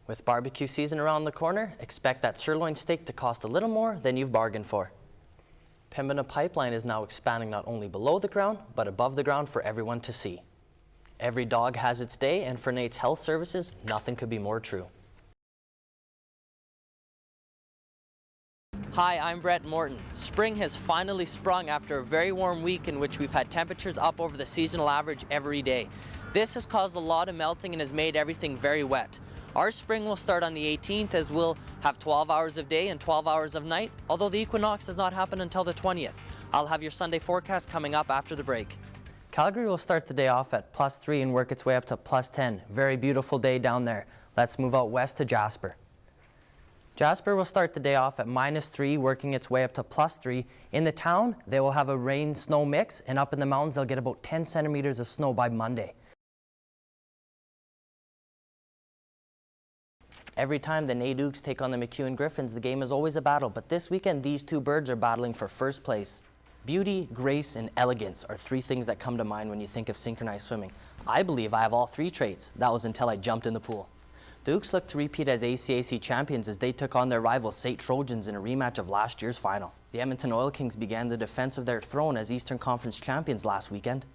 With barbecue season around the corner, expect that sirloin steak to cost a little more than you've bargained for. Pembina Pipeline is now expanding not only below the ground, but above the ground for everyone to see. Every dog has its day, and for Nate's Health Services, nothing could be more true. Hi, I'm Brett Morton. Spring has finally sprung after a very warm week in which we've had temperatures up over the seasonal average every day. This has caused a lot of melting and has made everything very wet. Our spring will start on the 18th, as we'll have 12 hours of day and 12 hours of night, although the equinox does not happen until the 20th. I'll have your Sunday forecast coming up after the break. Calgary will start the day off at +3 and work its way up to +10. Very beautiful day down there. Let's move out west to Jasper. Jasper will start the day off at -3, working its way up to +3. In the town, they will have a rain-snow mix, and up in the mountains, they'll get about 10 centimeters of snow by Monday. Every time the Nadukes take on the MacEwan Griffins, the game is always a battle, but this weekend these two birds are battling for first place. Beauty, grace, and elegance are three things that come to mind when you think of synchronized swimming. I believe I have all three traits. That was until I jumped in the pool. The Ukes look to repeat as ACAC champions as they took on their rivals St. Trojans in a rematch of last year's final. The Edmonton Oil Kings began the defense of their throne as Eastern Conference champions last weekend.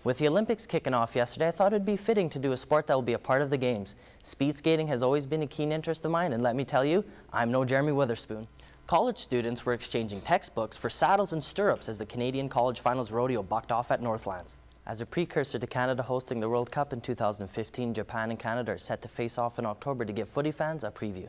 With the Olympics kicking off yesterday, I thought it'd be fitting to do a sport that will be a part of the games. Speed skating has always been a keen interest of mine, and let me tell you, I'm no Jeremy Witherspoon. College students were exchanging textbooks for saddles and stirrups as the Canadian College Finals Rodeo bucked off at Northlands. As a precursor to Canada hosting the World Cup in 2015, Japan and Canada are set to face off in October to give footy fans a preview.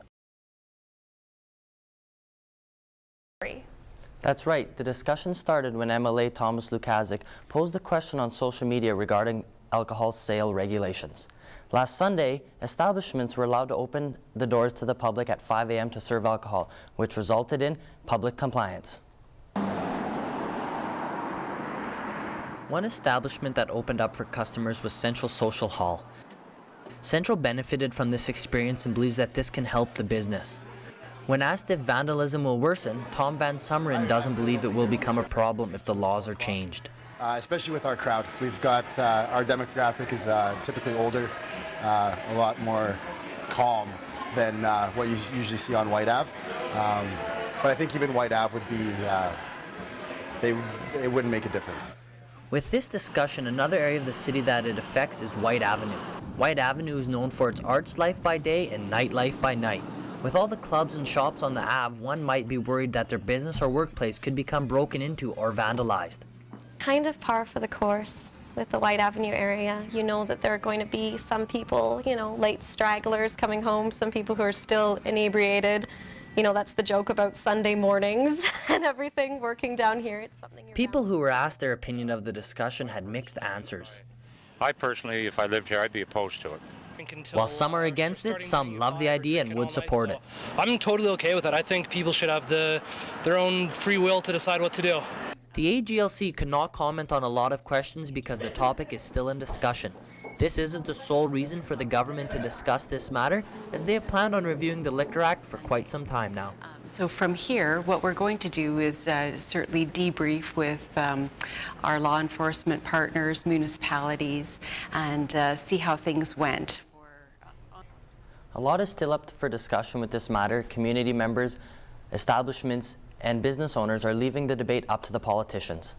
That's right. The discussion started when MLA Thomas Lukaszuk posed a question on social media regarding alcohol sale regulations. Last Sunday, establishments were allowed to open the doors to the public at 5 a.m. to serve alcohol, which resulted in public compliance. One establishment that opened up for customers was Central Social Hall. Central benefited from this experience and believes that this can help the business. When asked if vandalism will worsen, Tom Van Summeren doesn't believe it will become a problem if the laws are changed. Especially with our crowd. We've got, our demographic is typically older, a lot more calm than what you usually see on Whyte Ave. But I think even Whyte Ave would be, it wouldn't make a difference. With this discussion, another area of the city that it affects is Whyte Avenue. Whyte Avenue is known for its arts life by day and nightlife by night. With all the clubs and shops on the Ave, one might be worried that their business or workplace could become broken into or vandalized. Kind of par for the course with the Whyte Avenue area. You know that there are going to be some people, late stragglers coming home, some people who are still inebriated. That's the joke about Sunday mornings and everything working down here. It's something people who were asked their opinion of the discussion had mixed answers. I personally, if I lived here, I'd be opposed to it. While some are against it, some love the idea and would support it. I'm totally okay with it. I think people should have their own free will to decide what to do. The AGLC could not comment on a lot of questions because the topic is still in discussion. This isn't the sole reason for the government to discuss this matter, as they have planned on reviewing the Liquor Act for quite some time now. So from here, what we're going to do is certainly debrief with our law enforcement partners, municipalities, and see how things went. A lot is still up for discussion with this matter. Community members, establishments, and business owners are leaving the debate up to the politicians.